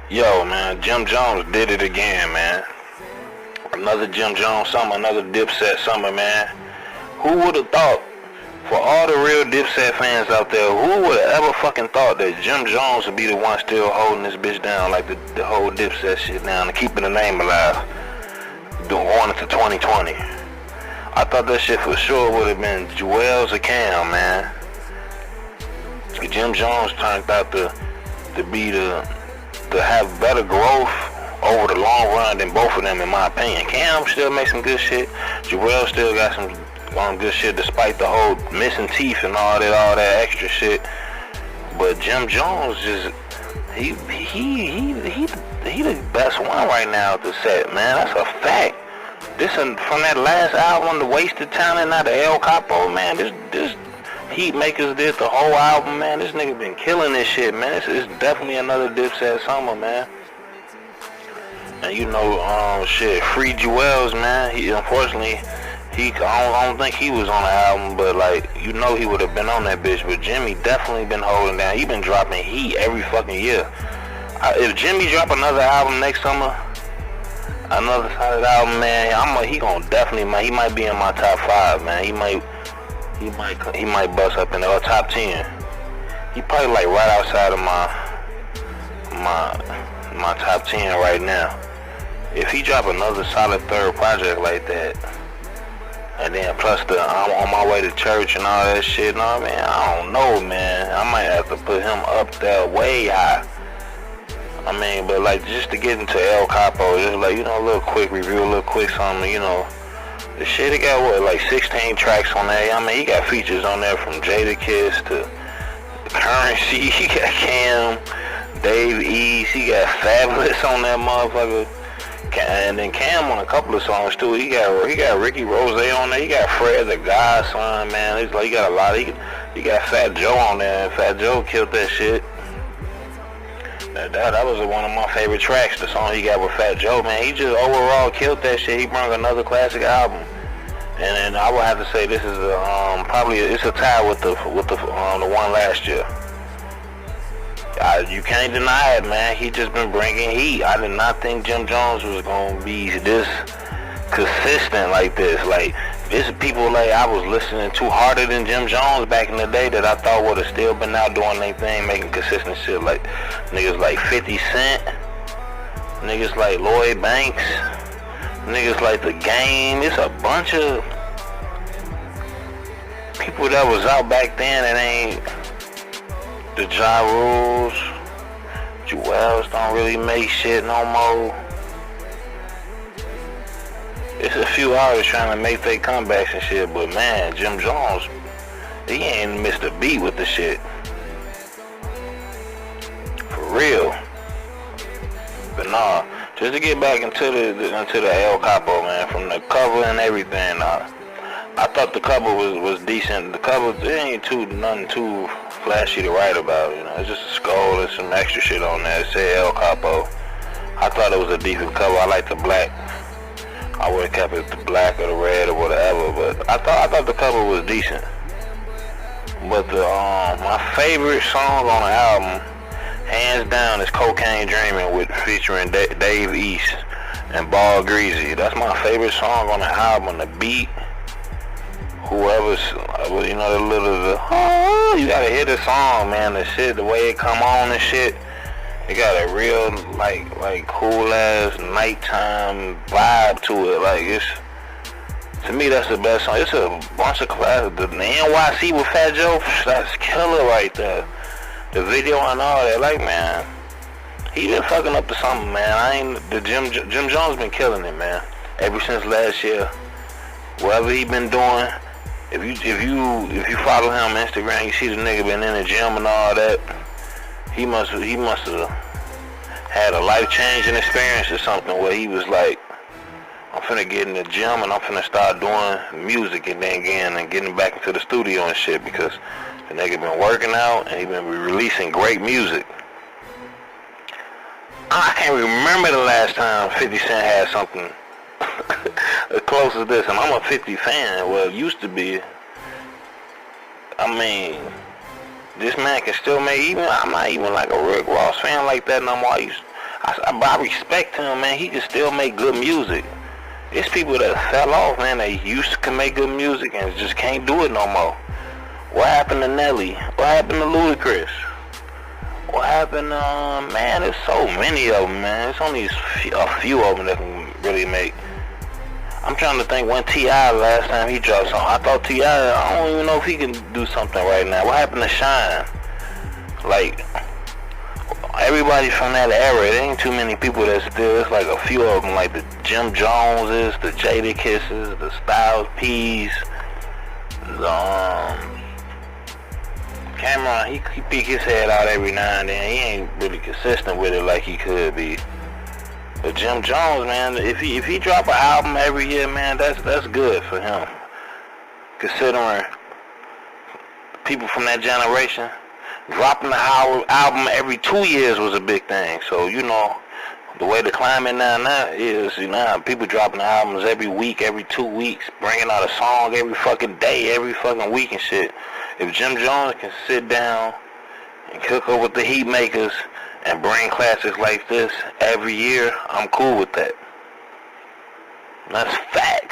Yo, man, Jim Jones did it again, man. Another Jim Jones summer, another Dipset summer, man. Who would have thought, for all the real Dipset fans out there, who would have ever fucking thought that Jim Jones would be the one still holding this bitch down, like the whole Dipset shit down and keeping the name alive, going into 2020. I thought that shit for sure would have been Jones El Capo, man. Jim Jones turned out to be to have better growth over the long run than both of them, in my opinion. Cam still makes some good shit. Joel still got some good shit despite the whole missing teeth and all that extra shit. But Jim Jones just he the best one right now at the set, man. That's a fact. This from that last album, The Wasted Talent, not the El Capo, man. This Heatmakers did the whole album, man. This nigga been killing this shit, man. It's definitely another Dipset summer, man. And you know, shit, Free Jewels, man. He unfortunately, I don't think he was on the album, but like, you know, he would have been on that bitch. But Jimmy definitely been holding down. He been dropping heat every fucking year. If Jimmy drop another album next summer, another solid album, man, he gonna definitely, man, he might be in my top 5, man. He might bust up in the top 10. He probably like right outside of my top 10 right now. If he drop another solid third project like that, and then plus I'm on my way to church and all that shit, no, man, I don't know, man. I might have to put him up there way high. I mean, but like, just to get into El Capo, just like, you know, a little quick review, a little quick something, you know. The shit, he got what, like 16 tracks on there. I mean, he got features on there from Jadakiss to Currency. He got Cam, Dave East. He got Fabulous on that motherfucker. And then Cam on a couple of songs too. He got Ricky Rose on there. He got Fred the Godson, man. He's like, he got a lot. He got Fat Joe on there, and Fat Joe killed that shit. That was one of my favorite tracks, the song he got with Fat Joe, man. He just overall killed that shit. He brought another classic album, and I would have to say this is probably it's a tie with the one last year. You can't deny it, man. He just been bringing heat. I did not think Jim Jones was gonna be this consistent like this. Like, there's people like I was listening to harder than Jim Jones back in the day that I thought would have still been out doing their thing, making consistent shit. Like niggas like 50 Cent, niggas like Lloyd Banks, niggas like The Game. It's a bunch of people that was out back then that ain't the Ja Rules. Jewels don't really make shit no more. It's a few artists trying to make their comebacks and shit, but man, Jim Jones, he ain't missed a beat with the shit. For real. But nah, just to get back into the El Capo, man, from the cover and everything, I thought the cover was decent. The cover, it ain't nothing too flashy to write about, you know. It's just a skull and some extra shit on there. It say El Capo. I thought it was a decent cover. I like the black. I would have kept it the black or the red or whatever, but I thought the cover was decent. But my favorite song on the album, hands down, is Cocaine Dreamin' featuring Dave East and Ball Greasy. That's my favorite song on the album. The beat, whoever's, you know, you gotta hear the song, man. The shit, the way it come on and shit. It got a real, like cool ass nighttime vibe to it. Like, to me, that's the best song. It's a bunch of classics. The NYC with Fat Joe, that's killer right there. The video and all that, like, man, he been fucking up to something, man. Jim Jones been killing it, man. Ever since last year, whatever he been doing. If you follow him on Instagram, you see the nigga been in the gym and all that. He must have had a life-changing experience or something where he was like, I'm finna get in the gym and I'm finna start doing music and then getting back into the studio and shit, because the nigga been working out and he been releasing great music. I can't remember the last time 50 Cent had something as close as this, and I'm a 50 fan. Well, it used to be. I mean, this man can still make, I'm not even like a Rick Ross fan like that no more. But I respect him, man. He can still make good music. It's people that fell off, man. They used to can make good music and just can't do it no more. What happened to Nelly? What happened to Ludacris? What happened, man, there's so many of them, man. It's only a few of them that can really make. I'm trying to think when T.I. last time he dropped something. I thought T.I., I don't even know if he can do something right now. What happened to Shine? Like, everybody from that era, there ain't too many people that still, it's like a few of them, like the Jim Joneses, the Jada Kisses, the Styles P's, the, Cameron, he peek his head out every now and then. He ain't really consistent with it like he could be. But Jim Jones, man, if he drop an album every year, man, that's good for him. Considering people from that generation, dropping the album every 2 years was a big thing. So, you know, the way the climate now is, you know, people dropping albums every week, every 2 weeks, bringing out a song every fucking day, every fucking week and shit. If Jim Jones can sit down and cook up with the heat makers and bring classics like this every year, I'm cool with that. That's fact.